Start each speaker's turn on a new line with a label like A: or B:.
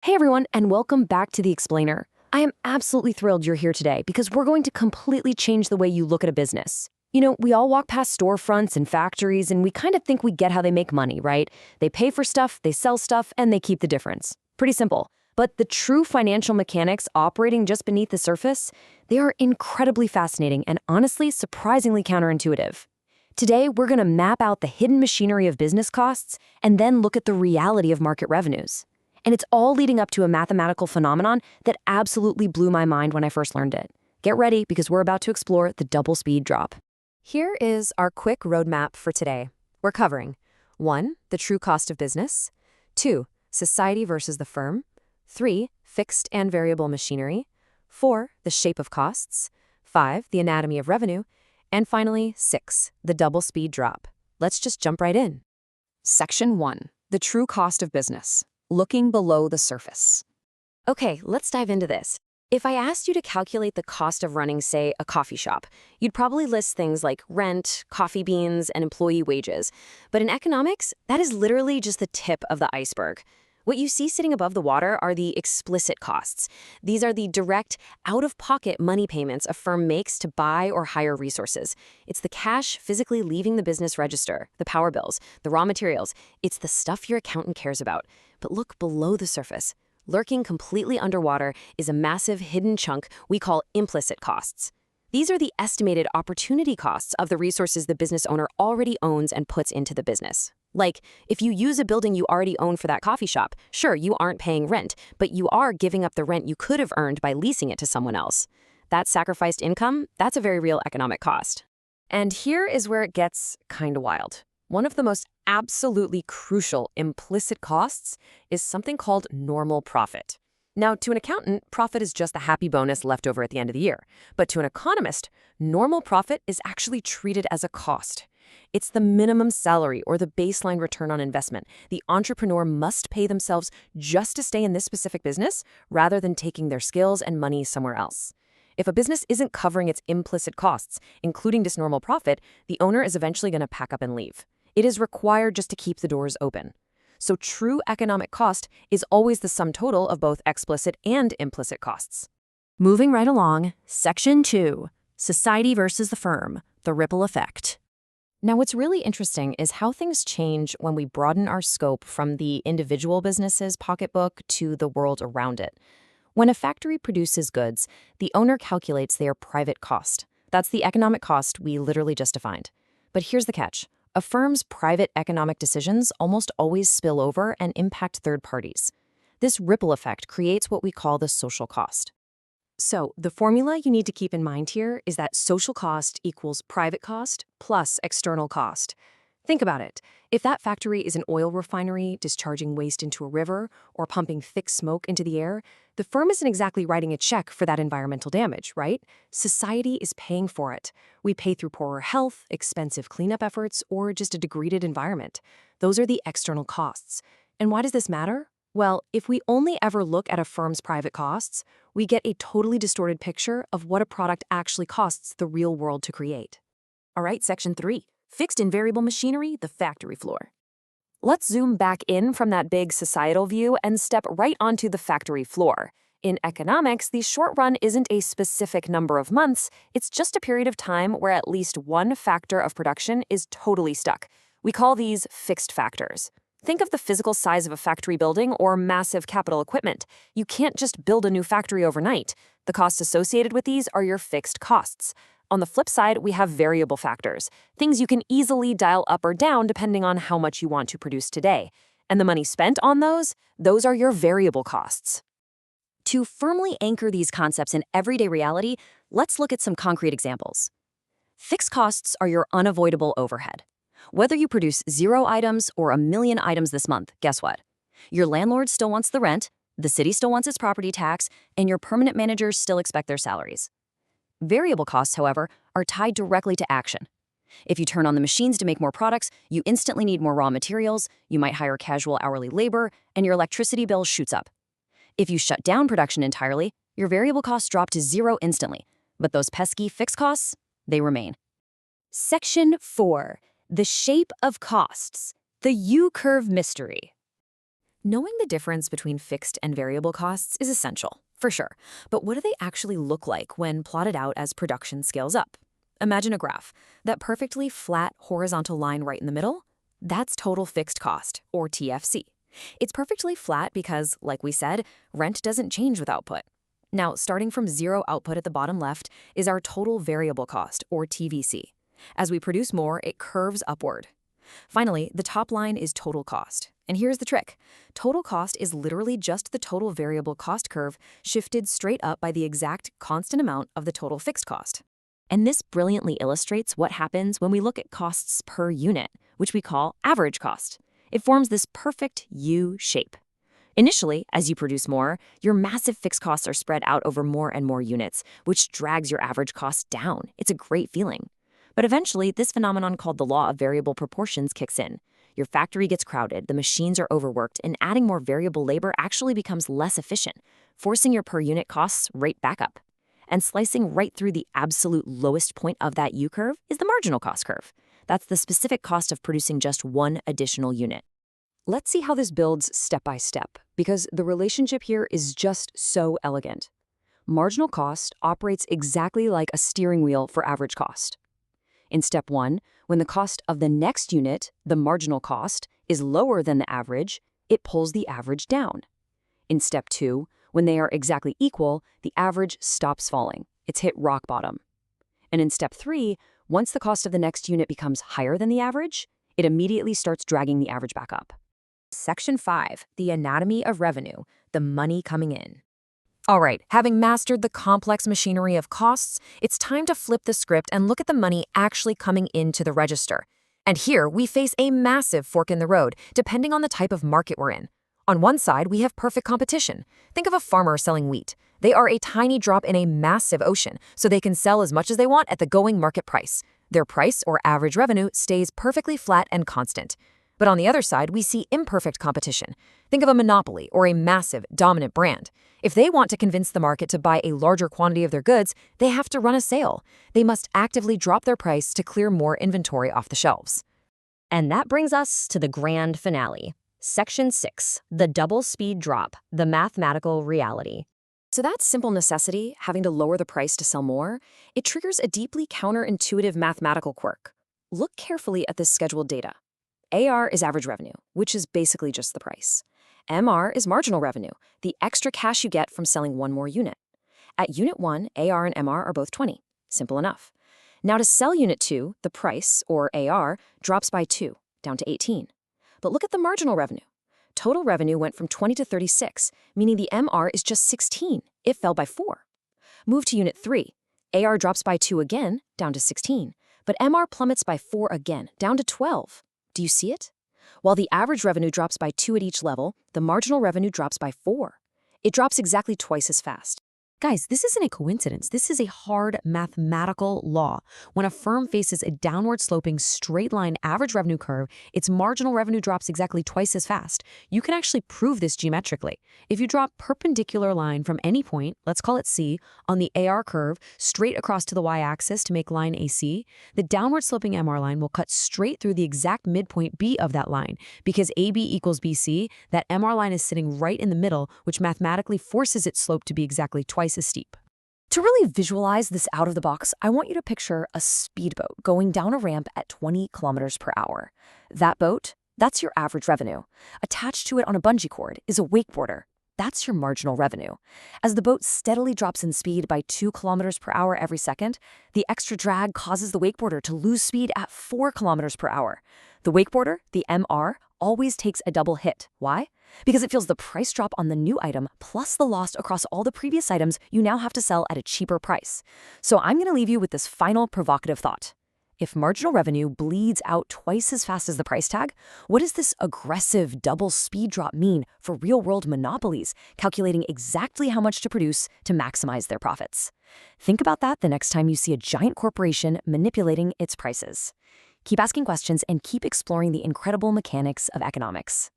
A: Hey everyone, and welcome back to The Explainer. I am absolutely thrilled you're here today because we're going to completely change the way you look at a business. We all walk past storefronts and factories and we kind of think we get how they make money, right? They pay for stuff, they sell stuff, and they keep the difference. Pretty simple. But the true financial mechanics operating just beneath the surface, they are incredibly fascinating and honestly surprisingly counterintuitive. Today, we're going to map out the hidden machinery of business costs and then look at the reality of market revenues. And it's all leading up to a mathematical phenomenon that absolutely blew my mind when I first learned it. Get ready because we're about to explore the double speed drop. Here is our quick roadmap for today. We're covering 1. The true cost of business. 2. Society versus the firm. 3. Fixed and variable machinery. 4. The shape of costs. 5. The anatomy of revenue. And finally, 6. The double speed drop. Let's just jump right in. Section 1. The true cost of business. Looking below the surface. Okay, let's dive into this. If I asked you to calculate the cost of running, say, a coffee shop, you'd probably list things like rent, coffee beans, and employee wages. But in economics, that is literally just the tip of the iceberg. What you see sitting above the water are the explicit costs. These are the direct, out-of-pocket money payments a firm makes to buy or hire resources. It's the cash physically leaving the business register, the power bills, the raw materials. It's the stuff your accountant cares about. But look below the surface. Lurking completely underwater is a massive hidden chunk we call implicit costs. These are the estimated opportunity costs of the resources the business owner already owns and puts into the business. Like, if you use a building you already own for that coffee shop, sure, you aren't paying rent, but you are giving up the rent you could have earned by leasing it to someone else. That sacrificed income, that's a very real economic cost. And here is where it gets kind of wild. One of the most absolutely crucial implicit costs is something called normal profit. Now, to an accountant, profit is just the happy bonus left over at the end of the year. But to an economist, normal profit is actually treated as a cost. It's the minimum salary or the baseline return on investment the entrepreneur must pay themselves just to stay in this specific business rather than taking their skills and money somewhere else. If a business isn't covering its implicit costs, including this normal profit, the owner is eventually going to pack up and leave. It is required just to keep the doors open. So true economic cost is always the sum total of both explicit and implicit costs. Moving right along, Section 2, Society versus the firm, the ripple effect. Now, what's really interesting is how things change when we broaden our scope from the individual business's pocketbook to the world around it. When a factory produces goods, the owner calculates their private cost. That's the economic cost we literally just defined. But here's the catch. A firm's private economic decisions almost always spill over and impact third parties. This ripple effect creates what we call the social cost. So, the formula you need to keep in mind here is that social cost equals private cost plus external cost. Think about it. If that factory is an oil refinery discharging waste into a river or pumping thick smoke into the air, the firm isn't exactly writing a check for that environmental damage, right? Society is paying for it. We pay through poorer health, expensive cleanup efforts, or just a degraded environment. Those are the external costs. And why does this matter? Well, if we only ever look at a firm's private costs, we get a totally distorted picture of what a product actually costs the real world to create. All right, Section 3. Fixed and variable machinery, the factory floor. Let's zoom back in from that big societal view and step right onto the factory floor. In economics, the short run isn't a specific number of months, it's just a period of time where at least one factor of production is totally stuck. We call these fixed factors. Think of the physical size of a factory building or massive capital equipment. You can't just build a new factory overnight. The costs associated with these are your fixed costs. On the flip side, we have variable factors, things you can easily dial up or down depending on how much you want to produce today. And the money spent on those are your variable costs. To firmly anchor these concepts in everyday reality, let's look at some concrete examples. Fixed costs are your unavoidable overhead. Whether you produce 0 items or 1,000,000 items this month, guess what? Your landlord still wants the rent, the city still wants its property tax, and your permanent managers still expect their salaries. Variable costs, however, are tied directly to action. If you turn on the machines to make more products, you instantly need more raw materials, you might hire casual hourly labor, and your electricity bill shoots up. If you shut down production entirely, your variable costs drop to 0 instantly, but those pesky fixed costs, they remain. Section 4. The shape of costs. The U-curve mystery. Knowing the difference between fixed and variable costs is essential, for sure. But what do they actually look like when plotted out as production scales up? Imagine a graph. That perfectly flat horizontal line right in the middle, that's total fixed cost, or TFC. It's perfectly flat because, like we said, rent doesn't change with output. Now, starting from zero output at the bottom left is our total variable cost, or TVC. As we produce more, it curves upward. Finally, the top line is total cost. And here's the trick. Total cost is literally just the total variable cost curve shifted straight up by the exact constant amount of the total fixed cost. And this brilliantly illustrates what happens when we look at costs per unit, which we call average cost. It forms this perfect U shape. Initially, as you produce more, your massive fixed costs are spread out over more and more units, which drags your average cost down. It's a great feeling. But eventually, this phenomenon called the law of variable proportions kicks in. Your factory gets crowded, the machines are overworked, and adding more variable labor actually becomes less efficient, forcing your per unit costs right back up. And slicing right through the absolute lowest point of that U-curve is the marginal cost curve. That's the specific cost of producing just one additional unit. Let's see how this builds step by step, because the relationship here is just so elegant. Marginal cost operates exactly like a steering wheel for average cost. In step 1, when the cost of the next unit, the marginal cost, is lower than the average, it pulls the average down. In step 2, when they are exactly equal, the average stops falling. It's hit rock bottom. And in step 3, once the cost of the next unit becomes higher than the average, it immediately starts dragging the average back up. Section 5, the anatomy of revenue, the money coming in. All right, having mastered the complex machinery of costs, it's time to flip the script and look at the money actually coming into the register. And here we face a massive fork in the road, depending on the type of market we're in. On one side, we have perfect competition. Think of a farmer selling wheat. They are a tiny drop in a massive ocean, so they can sell as much as they want at the going market price. Their price, or average revenue, stays perfectly flat and constant. But on the other side, we see imperfect competition. Think of a monopoly or a massive, dominant brand. If they want to convince the market to buy a larger quantity of their goods, they have to run a sale. They must actively drop their price to clear more inventory off the shelves. And that brings us to the grand finale. Section 6, the double speed drop, the mathematical reality. So that simple necessity, having to lower the price to sell more, it triggers a deeply counterintuitive mathematical quirk. Look carefully at this scheduled data. AR is average revenue, which is basically just the price. MR is marginal revenue, the extra cash you get from selling one more unit. At Unit 1, AR and MR are both 20. Simple enough. Now to sell Unit 2, the price, or AR, drops by 2, down to 18. But look at the marginal revenue. Total revenue went from 20 to 36, meaning the MR is just 16. It fell by 4. Move to Unit 3. AR drops by 2 again, down to 16. But MR plummets by 4 again, down to 12. Do you see it? While the average revenue drops by 2 at each level, the marginal revenue drops by 4. It drops exactly twice as fast. Guys, this isn't a coincidence. This is a hard mathematical law. When a firm faces a downward sloping straight line average revenue curve, its marginal revenue drops exactly twice as fast. You can actually prove this geometrically. If you draw a perpendicular line from any point, let's call it C, on the AR curve straight across to the y-axis to make line AC, the downward sloping MR line will cut straight through the exact midpoint B of that line. Because AB equals BC, that MR line is sitting right in the middle, which mathematically forces its slope to be exactly twice as steep. To really visualize this out of the box, I want you to picture a speedboat going down a ramp at 20 kilometers per hour. That boat, that's your average revenue. Attached to it on a bungee cord is a wakeboarder. That's your marginal revenue. As the boat steadily drops in speed by 2 kilometers per hour every second, the extra drag causes the wakeboarder to lose speed at 4 kilometers per hour. The wakeboarder, the MR, always takes a double hit. Why? Because it feels the price drop on the new item plus the loss across all the previous items you now have to sell at a cheaper price. So I'm going to leave you with this final provocative thought. If marginal revenue bleeds out twice as fast as the price tag, what does this aggressive double speed drop mean for real-world monopolies, calculating exactly how much to produce to maximize their profits? Think about that the next time you see a giant corporation manipulating its prices. Keep asking questions and keep exploring the incredible mechanics of economics.